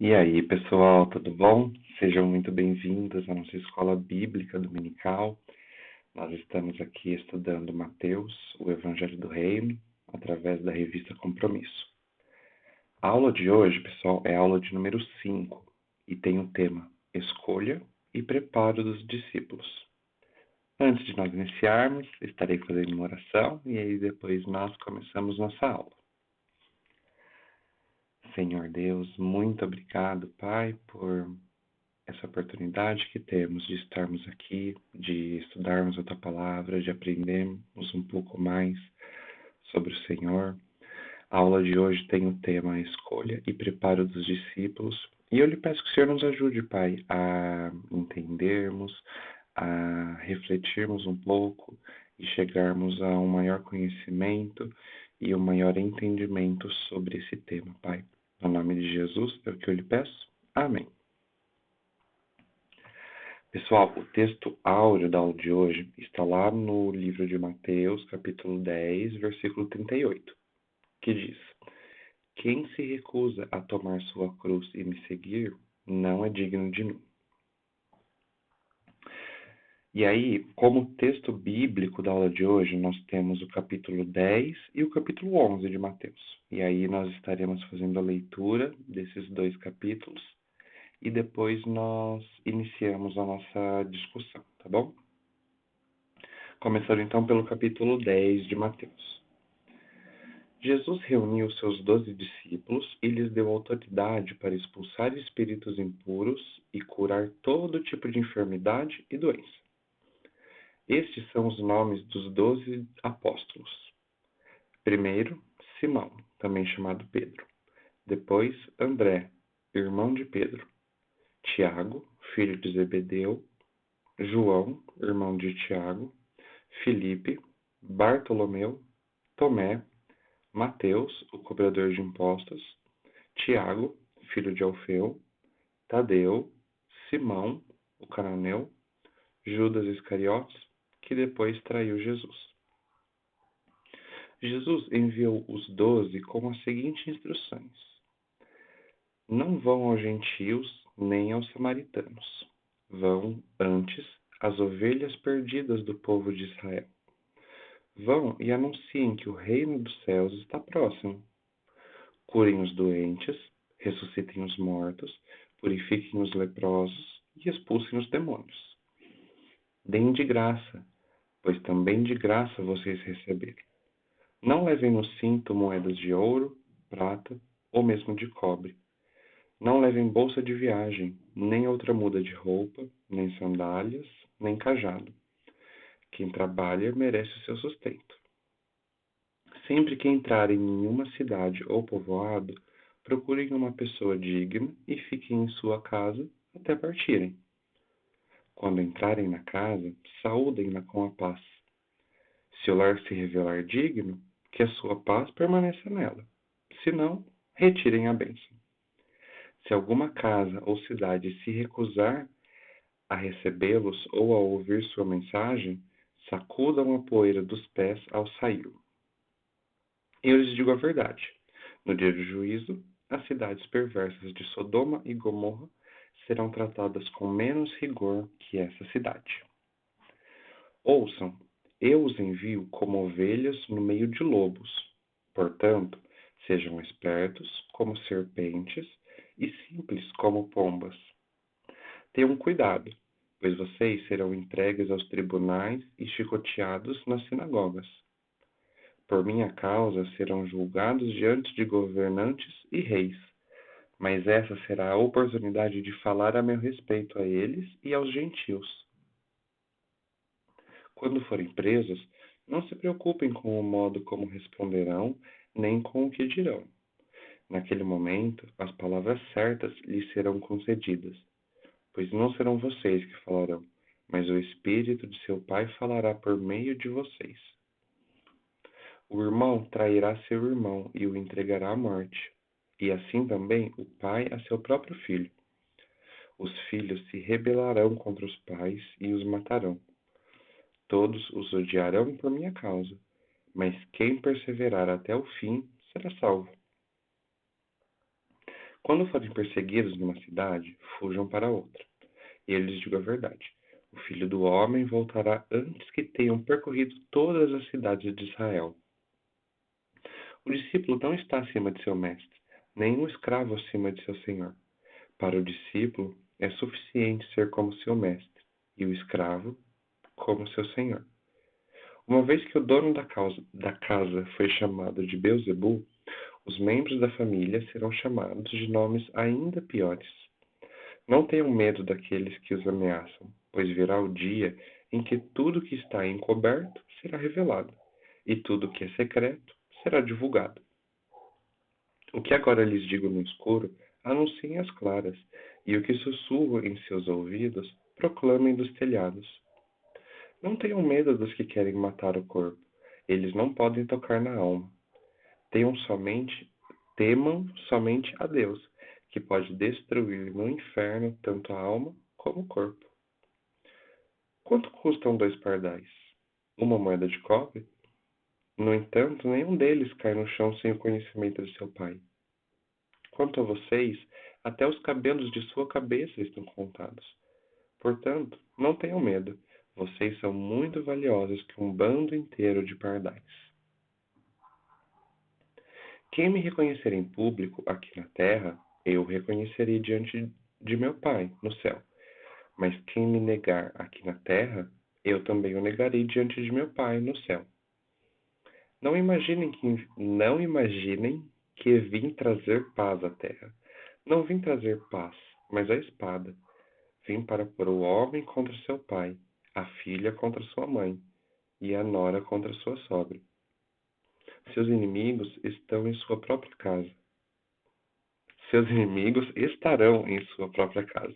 E aí, pessoal, tudo bom? Sejam muito bem-vindos à nossa escola bíblica dominical. Nós estamos aqui estudando Mateus, o Evangelho do Reino, através da revista Compromisso. A aula de hoje, pessoal, é a aula de número 5 e tem o tema Escolha e Preparo dos Discípulos. Antes de nós iniciarmos, estarei fazendo uma oração e aí depois nós começamos nossa aula. Senhor Deus, muito obrigado, Pai, por essa oportunidade que temos de estarmos aqui, de estudarmos a Tua Palavra, de aprendermos um pouco mais sobre o Senhor. A aula de hoje tem o tema Escolha e Preparo dos Discípulos. E eu lhe peço que o Senhor nos ajude, Pai, a entendermos, a refletirmos um pouco e chegarmos a um maior conhecimento e um maior entendimento sobre esse tema, Pai. No nome de Jesus é o que eu lhe peço. Amém. Pessoal, o texto áureo da aula de hoje está lá no livro de Mateus, capítulo 10, versículo 38, que diz: Quem se recusa a tomar sua cruz e me seguir, não é digno de mim. E aí, como texto bíblico da aula de hoje, nós temos o capítulo 10 e o capítulo 11 de Mateus. E aí nós estaremos fazendo a leitura desses dois capítulos e depois nós iniciamos a nossa discussão, tá bom? Começando então pelo capítulo 10 de Mateus. Jesus reuniu seus 12 discípulos e lhes deu autoridade para expulsar espíritos impuros e curar todo tipo de enfermidade e doença. Estes são os nomes dos 12 apóstolos. Primeiro, Simão, também chamado Pedro. Depois, André, irmão de Pedro. Tiago, filho de Zebedeu. João, irmão de Tiago. Filipe, Bartolomeu, Tomé, Mateus, o cobrador de impostos, Tiago, filho de Alfeu, Tadeu, Simão, o cananeu, Judas Iscariotes, que depois traiu Jesus. Jesus enviou os 12 com as seguintes instruções: Não vão aos gentios nem aos samaritanos. Vão, antes, às ovelhas perdidas do povo de Israel. Vão e anunciem que o reino dos céus está próximo. Curem os doentes, ressuscitem os mortos, purifiquem os leprosos e expulsem os demônios. Deem de graça, pois também de graça vocês receberam. Não levem no cinto moedas de ouro, prata ou mesmo de cobre. Não levem bolsa de viagem, nem outra muda de roupa, nem sandálias, nem cajado. Quem trabalha merece o seu sustento. Sempre que entrarem em uma cidade ou povoado, procurem uma pessoa digna e fiquem em sua casa até partirem. Quando entrarem na casa, saúdem-na com a paz. Se o lar se revelar digno, que a sua paz permaneça nela. Se não, retirem a bênção. Se alguma casa ou cidade se recusar a recebê-los ou a ouvir sua mensagem, sacudam a poeira dos pés ao sair. Eu lhes digo a verdade. No dia do juízo, as cidades perversas de Sodoma e Gomorra serão tratadas com menos rigor que essa cidade. Ouçam, eu os envio como ovelhas no meio de lobos. Portanto, sejam espertos como serpentes e simples como pombas. Tenham cuidado, pois vocês serão entregues aos tribunais e chicoteados nas sinagogas. Por minha causa serão julgados diante de governantes e reis, mas essa será a oportunidade de falar a meu respeito a eles e aos gentios. Quando forem presos, não se preocupem com o modo como responderão, nem com o que dirão. Naquele momento, as palavras certas lhes serão concedidas, pois não serão vocês que falarão, mas o Espírito de seu Pai falará por meio de vocês. O irmão trairá seu irmão e o entregará à morte, e assim também o pai a seu próprio filho. Os filhos se rebelarão contra os pais e os matarão. Todos os odiarão por minha causa, mas quem perseverar até o fim será salvo. Quando forem perseguidos numa cidade, fujam para outra. E eu lhes digo a verdade: o Filho do Homem voltará antes que tenham percorrido todas as cidades de Israel. O discípulo não está acima de seu mestre, nem o escravo acima de seu senhor. Para o discípulo, é suficiente ser como seu mestre, e o escravo como seu senhor. Uma vez que o dono da casa foi chamado de Beelzebul, os membros da família serão chamados de nomes ainda piores. Não tenham medo daqueles que os ameaçam, pois virá o dia em que tudo que está encoberto será revelado, e tudo que é secreto será divulgado. O que agora lhes digo no escuro, anunciem às claras, e o que sussurro em seus ouvidos, proclamem dos telhados. Não tenham medo dos que querem matar o corpo, eles não podem tocar na alma. Temam somente a Deus, que pode destruir no inferno tanto a alma como o corpo. Quanto custam 2 pardais? Uma moeda de cobre? No entanto, nenhum deles cai no chão sem o conhecimento de seu pai. Quanto a vocês, até os cabelos de sua cabeça estão contados. Portanto, não tenham medo. Vocês são muito valiosos que um bando inteiro de pardais. Quem me reconhecer em público aqui na terra, eu o reconhecerei diante de meu Pai no céu. Mas quem me negar aqui na terra, eu também o negarei diante de meu Pai no céu. Não imaginem que vim trazer paz à terra. Não vim trazer paz, mas a espada. Vim para pôr o homem contra seu pai, a filha contra sua mãe, e a nora contra sua sogra. Seus inimigos estão em sua própria casa. Seus inimigos estarão em sua própria casa.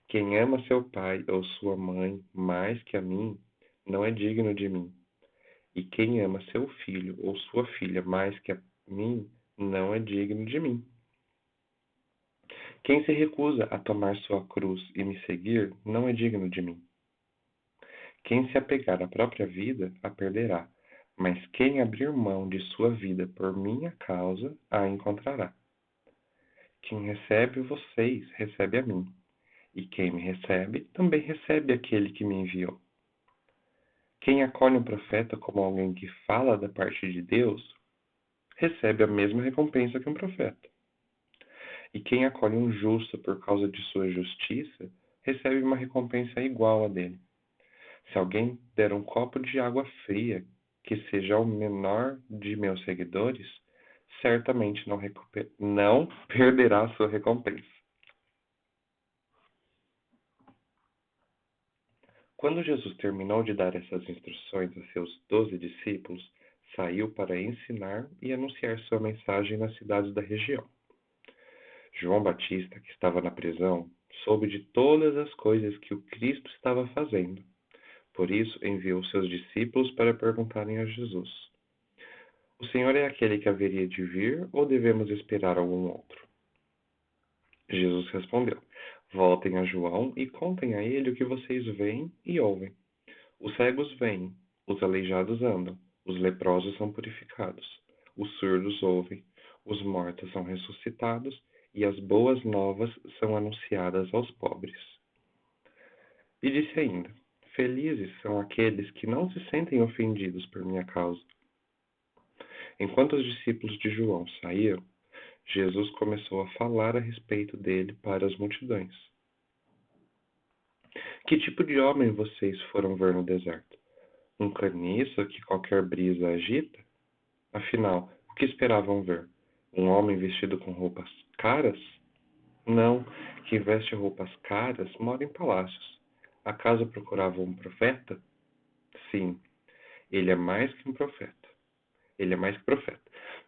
Quem ama seu pai ou sua mãe mais que a mim, não é digno de mim. E quem ama seu filho ou sua filha mais que a mim, não é digno de mim. Quem se recusa a tomar sua cruz e me seguir, não é digno de mim. Quem se apegar à própria vida, a perderá, mas quem abrir mão de sua vida por minha causa, a encontrará. Quem recebe vocês, recebe a mim, e quem me recebe, também recebe aquele que me enviou. Quem acolhe um profeta como alguém que fala da parte de Deus, recebe a mesma recompensa que um profeta. E quem acolhe um justo por causa de sua justiça, recebe uma recompensa igual a dele. Se alguém der um copo de água fria, que seja o menor de meus seguidores, certamente não perderá sua recompensa. Quando Jesus terminou de dar essas instruções a seus 12 discípulos, saiu para ensinar e anunciar sua mensagem nas cidades da região. João Batista, que estava na prisão, soube de todas as coisas que o Cristo estava fazendo. Por isso, enviou seus discípulos para perguntarem a Jesus: O Senhor é aquele que haveria de vir ou devemos esperar algum outro? Jesus respondeu: Voltem a João e contem a ele o que vocês veem e ouvem. Os cegos veem, os aleijados andam, os leprosos são purificados, os surdos ouvem, os mortos são ressuscitados e as boas novas são anunciadas aos pobres. E disse ainda: Felizes são aqueles que não se sentem ofendidos por minha causa. Enquanto os discípulos de João saíam, Jesus começou a falar a respeito dele para as multidões. Que tipo de homem vocês foram ver no deserto? Um caniço que qualquer brisa agita? Afinal, o que esperavam ver? Um homem vestido com roupas caras? Não, quem veste roupas caras mora em palácios. Acaso procuravam um profeta? Sim, ele é mais que um profeta. Ele é mais que profeta.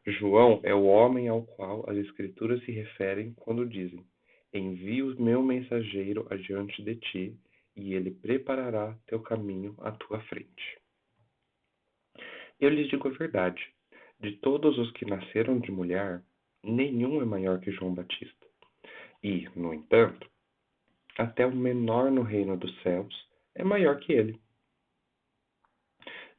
João é o homem ao qual as Escrituras se referem quando dizem: Envio o meu mensageiro adiante de ti, e ele preparará teu caminho à tua frente. Eu lhes digo a verdade: de todos os que nasceram de mulher, nenhum é maior que João Batista. E, no entanto, até o menor no reino dos céus é maior que ele.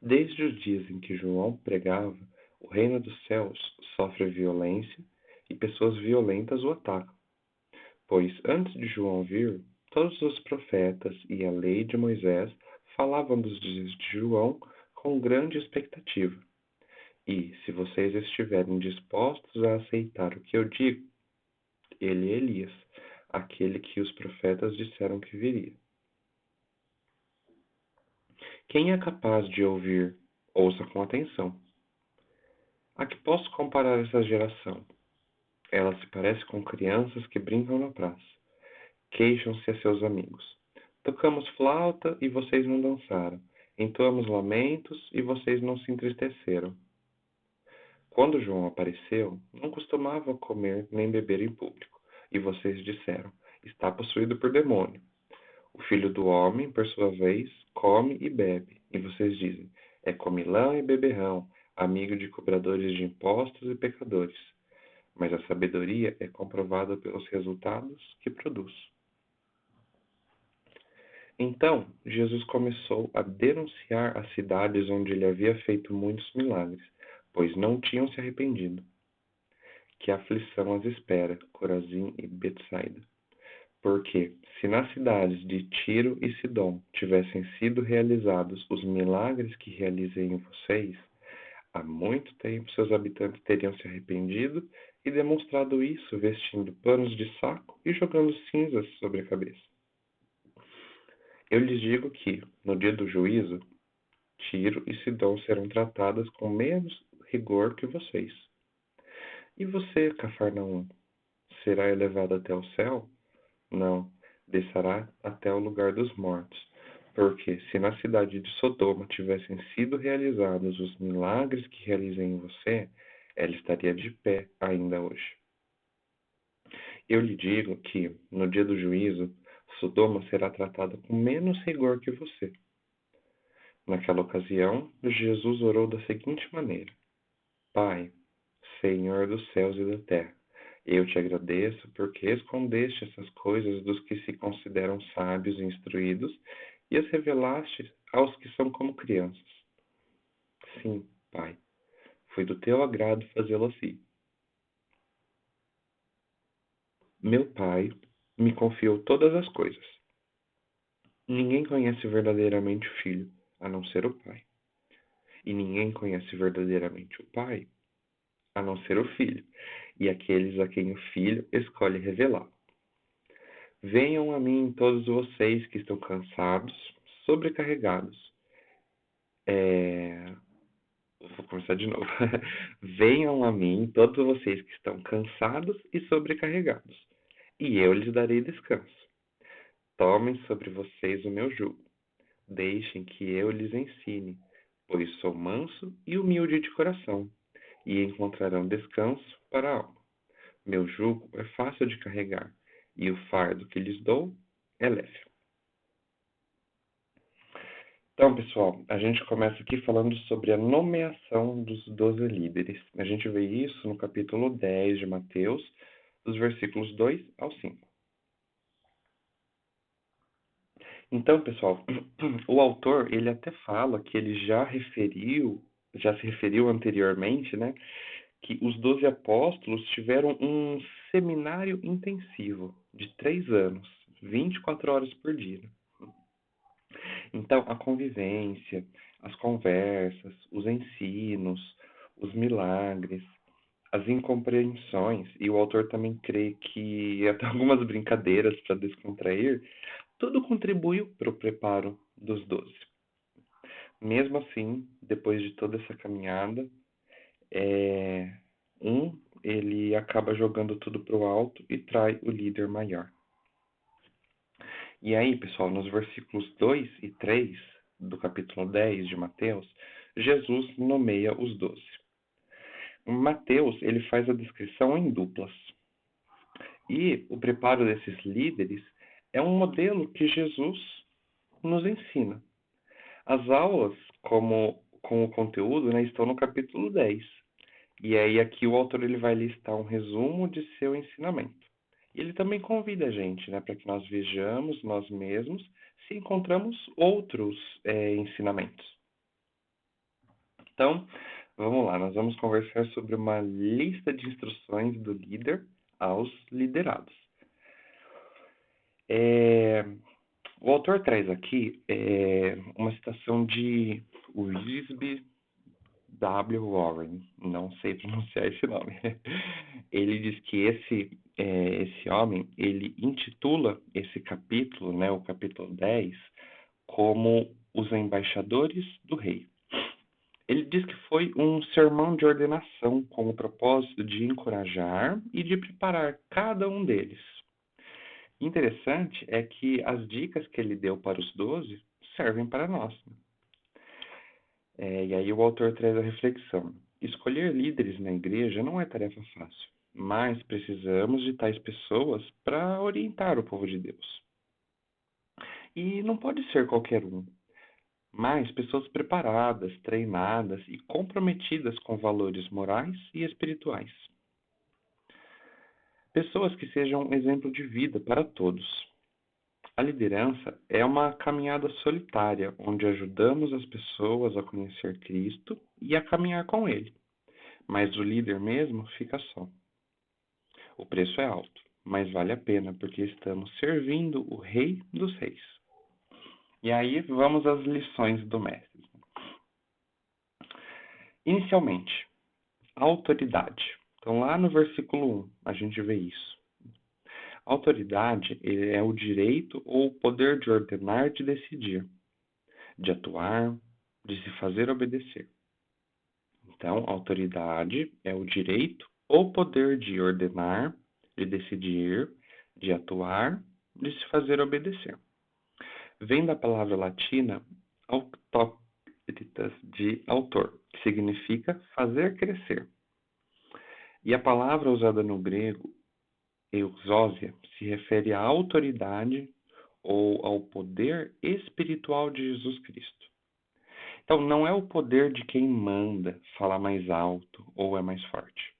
Desde os dias em que João pregava, o reino dos céus sofre violência e pessoas violentas o atacam. Pois antes de João vir, todos os profetas e a lei de Moisés falavam dos dias de João com grande expectativa. E, se vocês estiverem dispostos a aceitar o que eu digo, ele é Elias, aquele que os profetas disseram que viria. Quem é capaz de ouvir, ouça com atenção. A que posso comparar essa geração? Ela se parece com crianças que brincam na praça. Queixam-se a seus amigos. Tocamos flauta e vocês não dançaram. Entoamos lamentos e vocês não se entristeceram. Quando João apareceu, não costumava comer nem beber em público, e vocês disseram: está possuído por demônio. O filho do homem, por sua vez, come e bebe, e vocês dizem: é comilão e beberrão, amigo de cobradores de impostos e pecadores. Mas a sabedoria é comprovada pelos resultados que produz. Então, Jesus começou a denunciar as cidades onde ele havia feito muitos milagres, pois não tinham se arrependido. Que aflição as espera, Corazim e Betsaida. Porque, se nas cidades de Tiro e Sidom tivessem sido realizados os milagres que realizei em vocês, há muito tempo seus habitantes teriam se arrependido e demonstrado isso vestindo panos de saco e jogando cinzas sobre a cabeça. Eu lhes digo que, no dia do juízo, Tiro e Sidom serão tratadas com menos rigor que vocês. E você, Cafarnaum, será elevado até o céu? Não, descerá até o lugar dos mortos. Porque, se na cidade de Sodoma tivessem sido realizados os milagres que realizei em você, ela estaria de pé ainda hoje. Eu lhe digo que, no dia do juízo, Sodoma será tratada com menos rigor que você. Naquela ocasião, Jesus orou da seguinte maneira: Pai, Senhor dos céus e da terra, eu te agradeço porque escondeste essas coisas dos que se consideram sábios e instruídos e as revelaste aos que são como crianças. Sim, Pai, foi do teu agrado fazê-lo assim. Meu Pai me confiou todas as coisas. Ninguém conhece verdadeiramente o Filho, a não ser o Pai. E ninguém conhece verdadeiramente o Pai, a não ser o Filho, e aqueles a quem o Filho escolhe revelar. Venham a mim todos vocês que estão cansados, sobrecarregados. Vou começar de novo. Venham a mim todos vocês que estão cansados e sobrecarregados, e eu lhes darei descanso. Tomem sobre vocês o meu jugo. Deixem que eu lhes ensine, pois sou manso e humilde de coração, e encontrarão descanso para a alma. Meu jugo é fácil de carregar, e o fardo que lhes dou é leve. Então, pessoal, a gente começa aqui falando sobre a nomeação dos 12 líderes. A gente vê isso no capítulo 10 de Mateus, dos versículos 2 ao 5. Então, pessoal, o autor, ele até fala que ele já se referiu anteriormente, né, que os 12 apóstolos tiveram um seminário intensivo de 3 anos, 24 horas por dia. Então, a convivência, as conversas, os ensinos, os milagres, as incompreensões, e o autor também crê que até algumas brincadeiras para descontrair, tudo contribuiu para o preparo dos 12. Mesmo assim, depois de toda essa caminhada, ele acaba jogando tudo para o alto e trai o líder maior. E aí, pessoal, nos versículos 2 e 3 do capítulo 10 de Mateus, Jesus nomeia os 12. Mateus, ele faz a descrição em duplas. E o preparo desses líderes é um modelo que Jesus nos ensina. As aulas, com o conteúdo, né, estão no capítulo 10. E aí aqui o autor ele vai listar um resumo de seu ensinamento. E ele também convida a gente, né, para que nós vejamos nós mesmos se encontramos outros ensinamentos. Então, Vamos lá, nós vamos conversar sobre uma lista de instruções do líder aos liderados. O autor traz aqui uma citação de Wisby W. Warren, não sei pronunciar esse nome. Ele diz que esse homem, ele intitula esse capítulo, né, o capítulo 10, como os embaixadores do rei. Ele diz que foi um sermão de ordenação com o propósito de encorajar e de preparar cada um deles. Interessante é que as dicas que ele deu para os 12 servem para nós. E aí o autor traz a reflexão. Escolher líderes na igreja não é tarefa fácil, mas precisamos de tais pessoas para orientar o povo de Deus. E não pode ser qualquer um, mas pessoas preparadas, treinadas e comprometidas com valores morais e espirituais. Pessoas que sejam um exemplo de vida para todos. A liderança é uma caminhada solitária, onde ajudamos as pessoas a conhecer Cristo e a caminhar com Ele. Mas o líder mesmo fica só. O preço é alto, mas vale a pena, porque estamos servindo o Rei dos Reis. E aí vamos às lições do mestre. Inicialmente, autoridade. Então, lá no versículo 1, a gente vê isso. Autoridade é o direito ou o poder de ordenar, de decidir, de atuar, de se fazer obedecer. Então, autoridade é o direito ou poder de ordenar, de decidir, de atuar, de se fazer obedecer. Vem da palavra latina auctoritas, de autor, que significa fazer crescer. E a palavra usada no grego, exousia, se refere à autoridade ou ao poder espiritual de Jesus Cristo. Então, não é o poder de quem manda, fala mais alto ou é mais forte.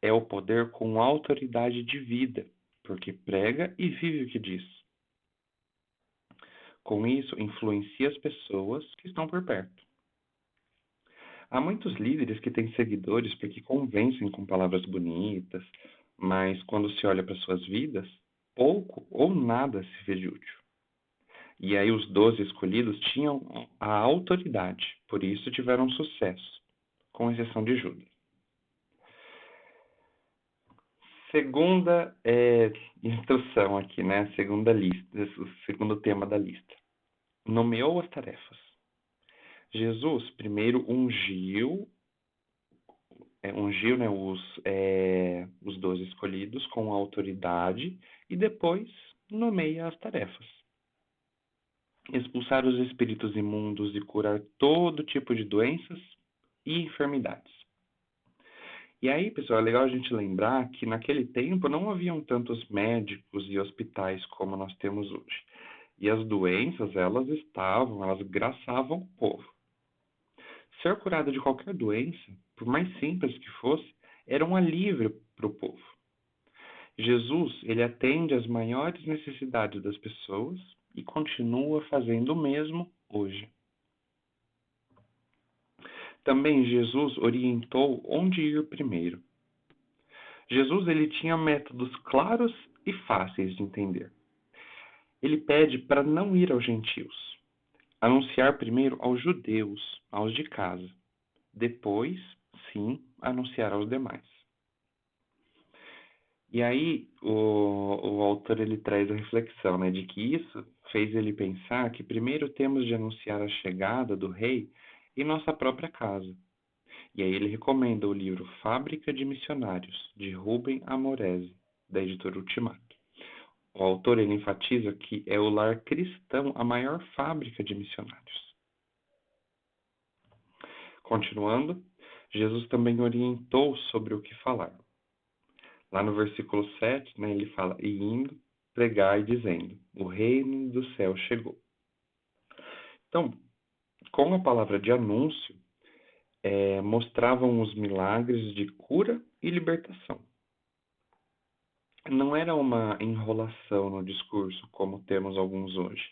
É o poder com autoridade de vida, porque prega e vive o que diz. Com isso, influencia as pessoas que estão por perto. Há muitos líderes que têm seguidores porque convencem com palavras bonitas, mas quando se olha para suas vidas, pouco ou nada se vê de útil. E aí os 12 escolhidos tinham a autoridade, por isso tiveram sucesso, com exceção de Judas. Segunda instrução aqui, né? Segunda lista, o segundo tema da lista. Nomeou as tarefas. Jesus primeiro ungiu, né, os 12 escolhidos com autoridade e depois nomeia as tarefas. Expulsar os espíritos imundos e curar todo tipo de doenças e enfermidades. E aí, pessoal, é legal a gente lembrar que naquele tempo não haviam tantos médicos e hospitais como nós temos hoje. E as doenças, elas graçavam o povo. Ser curado de qualquer doença, por mais simples que fosse, era um alívio para o povo. Jesus, ele atende às maiores necessidades das pessoas e continua fazendo o mesmo hoje. Também Jesus orientou onde ir primeiro. Jesus, ele tinha métodos claros e fáceis de entender. Ele pede para não ir aos gentios, anunciar primeiro aos judeus, aos de casa. Depois, sim, anunciar aos demais. E aí o autor ele traz a reflexão, né, de que isso fez ele pensar que primeiro temos de anunciar a chegada do rei em nossa própria casa. E aí ele recomenda o livro Fábrica de Missionários, de Rubem Amorese, da editora Ultimato. O autor ele enfatiza que é o lar cristão a maior fábrica de missionários. Continuando, Jesus também orientou sobre o que falar. Lá no versículo 7, né, ele fala, e indo, pregai dizendo, o reino do céu chegou. Então, com a palavra de anúncio, mostravam os milagres de cura e libertação. Não era uma enrolação no discurso, como temos alguns hoje,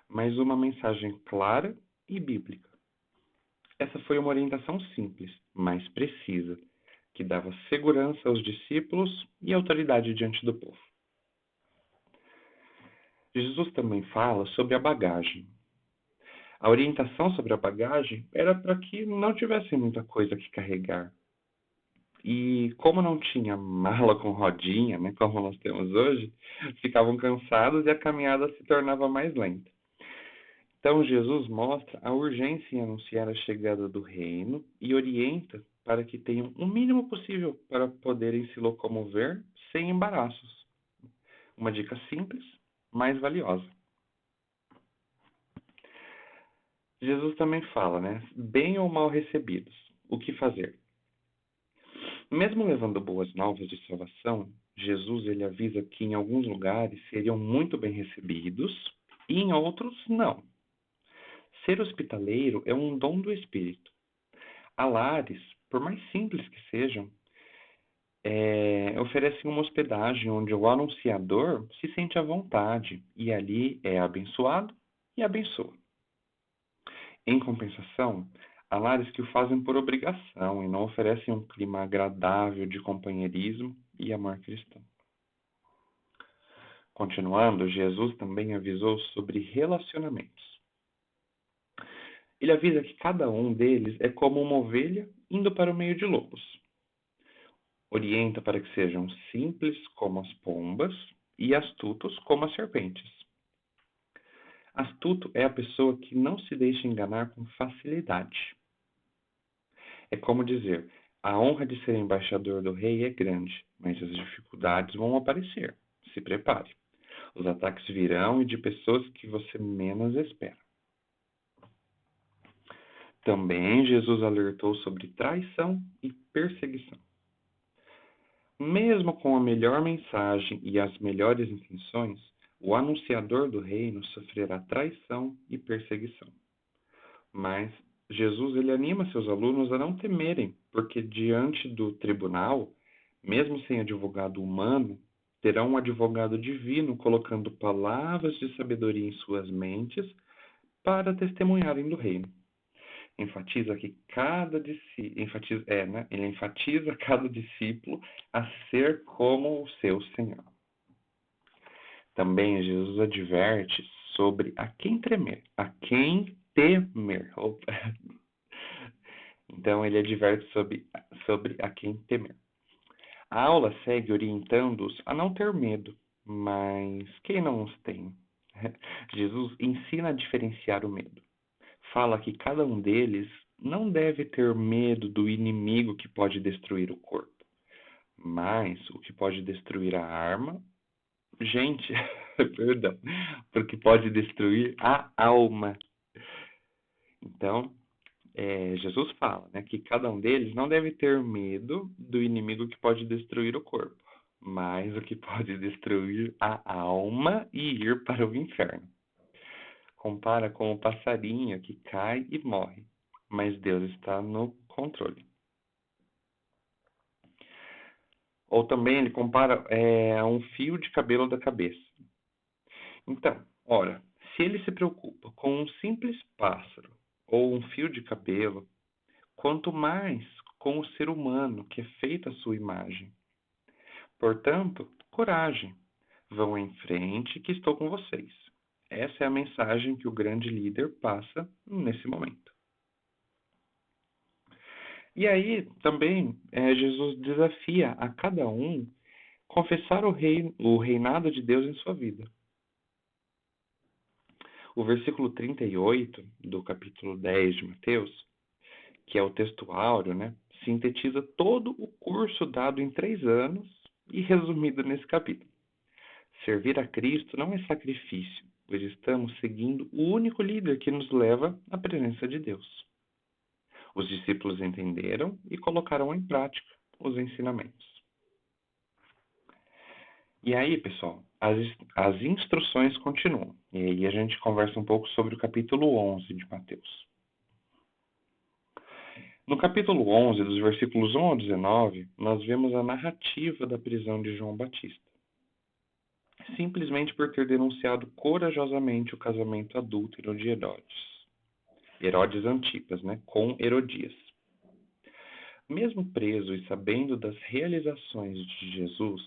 mas uma mensagem clara e bíblica. Essa foi uma orientação simples, mas precisa, que dava segurança aos discípulos e autoridade diante do povo. Jesus também fala sobre a bagagem. A orientação sobre a bagagem era para que não tivessem muita coisa que carregar. E como não tinha mala com rodinha, né, como nós temos hoje, ficavam cansados e a caminhada se tornava mais lenta. Então Jesus mostra a urgência em anunciar a chegada do reino e orienta para que tenham o mínimo possível para poderem se locomover sem embaraços. Uma dica simples, mas valiosa. Jesus também fala, né? Bem ou mal recebidos, o que fazer? Mesmo levando boas novas de salvação, Jesus ele avisa que em alguns lugares seriam muito bem recebidos e em outros não. Ser hospitaleiro é um dom do Espírito. Há lares, por mais simples que sejam, oferecem uma hospedagem onde o anunciador se sente à vontade e ali é abençoado e abençoa. Em compensação, há lares que o fazem por obrigação e não oferecem um clima agradável de companheirismo e amor cristão. Continuando, Jesus também avisou sobre relacionamentos. Ele avisa que cada um deles é como uma ovelha indo para o meio de lobos. Orienta para que sejam simples como as pombas e astutos como as serpentes. Astuto é a pessoa que não se deixa enganar com facilidade. É como dizer, a honra de ser embaixador do rei é grande, mas as dificuldades vão aparecer. Se prepare. Os ataques virão e de pessoas que você menos espera. Também Jesus alertou sobre traição e perseguição. Mesmo com a melhor mensagem e as melhores intenções, o anunciador do reino sofrerá traição e perseguição. Mas Jesus ele anima seus alunos a não temerem, porque diante do tribunal, mesmo sem advogado humano, terão um advogado divino colocando palavras de sabedoria em suas mentes para testemunharem do reino. Enfatiza que ele enfatiza cada discípulo a ser como o seu Senhor. Também Jesus adverte sobre a quem temer. Então ele adverte sobre a quem temer. A aula segue orientando-os a não ter medo, mas quem não os tem? Jesus ensina a diferenciar o medo. Fala que cada um deles não deve ter medo do inimigo que pode destruir o corpo, mas o que pode destruir a arma, perdão, porque pode destruir a alma. Então, Jesus fala, né, que cada um deles não deve ter medo do inimigo que pode destruir o corpo, mas o que pode destruir a alma e ir para o inferno. Compara com o passarinho que cai e morre, mas Deus está no controle. Ou também ele compara a um fio de cabelo da cabeça. Então, ora, se ele se preocupa com um simples pássaro ou um fio de cabelo, quanto mais com o ser humano que é feito à sua imagem. Portanto, coragem, vão em frente que estou com vocês. Essa é a mensagem que o grande líder passa nesse momento. E aí também Jesus desafia a cada um confessar o reinado de Deus em sua vida. O versículo 38 do capítulo 10 de Mateus, que é o texto áureo, né, sintetiza todo o curso dado em 3 anos e resumido nesse capítulo. Servir a Cristo não é sacrifício, pois estamos seguindo o único líder que nos leva à presença de Deus. Os discípulos entenderam e colocaram em prática os ensinamentos. E aí, pessoal, as instruções continuam. E aí a gente conversa um pouco sobre o capítulo 11 de Mateus. No capítulo 11, dos versículos 1 ao 19, nós vemos a narrativa da prisão de João Batista. Simplesmente por ter denunciado corajosamente o casamento adúltero de Herodes. Herodes Antipas, né? Com Herodias. Mesmo preso e sabendo das realizações de Jesus,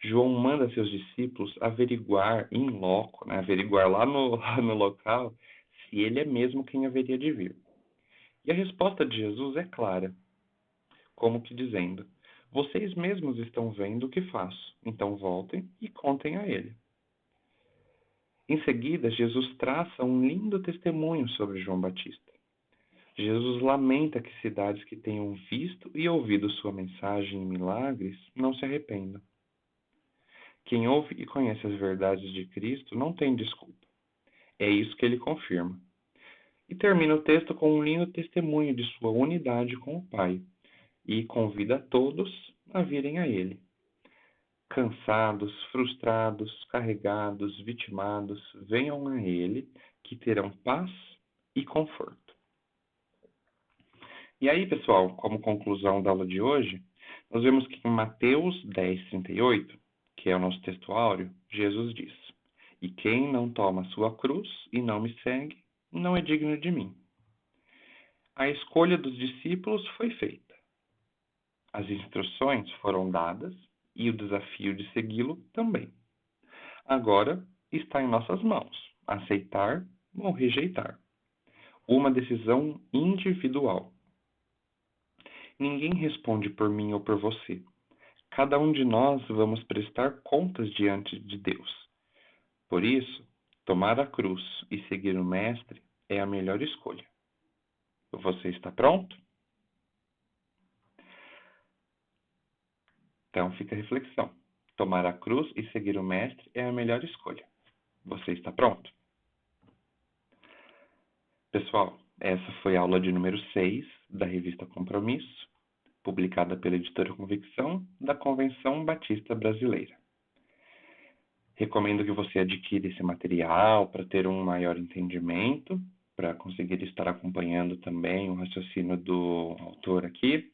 João manda seus discípulos averiguar in loco, né? Averiguar lá no local, se ele é mesmo quem haveria de vir. E a resposta de Jesus é clara, como que dizendo: vocês mesmos estão vendo o que faço, então voltem e contem a ele. Em seguida, Jesus traça um lindo testemunho sobre João Batista. Jesus lamenta que cidades que tenham visto e ouvido sua mensagem e milagres não se arrependam. Quem ouve e conhece as verdades de Cristo não tem desculpa. É isso que ele confirma. E termina o texto com um lindo testemunho de sua unidade com o Pai e convida a todos a virem a ele. Cansados, frustrados, carregados, vitimados, venham a ele, que terão paz e conforto. E aí, pessoal, como conclusão da aula de hoje, nós vemos que em Mateus 10:38, que é o nosso texto áureo, Jesus diz: e quem não toma sua cruz e não me segue, não é digno de mim. A escolha dos discípulos foi feita. As instruções foram dadas e o desafio de segui-lo também. Agora está em nossas mãos aceitar ou rejeitar. Uma decisão individual. Ninguém responde por mim ou por você. Cada um de nós vamos prestar contas diante de Deus. Por isso, tomar a cruz e seguir o Mestre é a melhor escolha. Você está pronto? Então fica a reflexão. Tomar a cruz e seguir o Mestre é a melhor escolha. Você está pronto? Pessoal, essa foi a aula de número 6 da revista Compromisso, publicada pela editora Convicção da Convenção Batista Brasileira. Recomendo que você adquira esse material para ter um maior entendimento, para conseguir estar acompanhando também o raciocínio do autor aqui.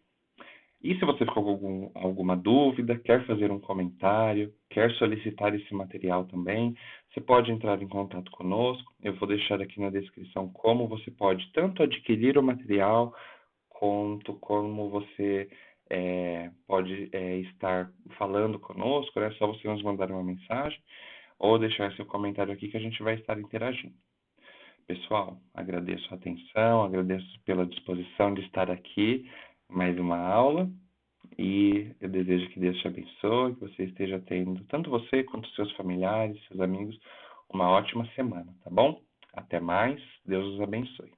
E se você ficou com alguma dúvida, quer fazer um comentário, quer solicitar esse material também, você pode entrar em contato conosco. Eu vou deixar aqui na descrição como você pode tanto adquirir o material, quanto como você pode estar falando conosco, né? Só você nos mandar uma mensagem ou deixar seu comentário aqui que a gente vai estar interagindo. Pessoal, agradeço a atenção, agradeço pela disposição de estar aqui mais uma aula e eu desejo que Deus te abençoe, que você esteja tendo, tanto você quanto seus familiares, seus amigos, uma ótima semana, tá bom? Até mais, Deus os abençoe.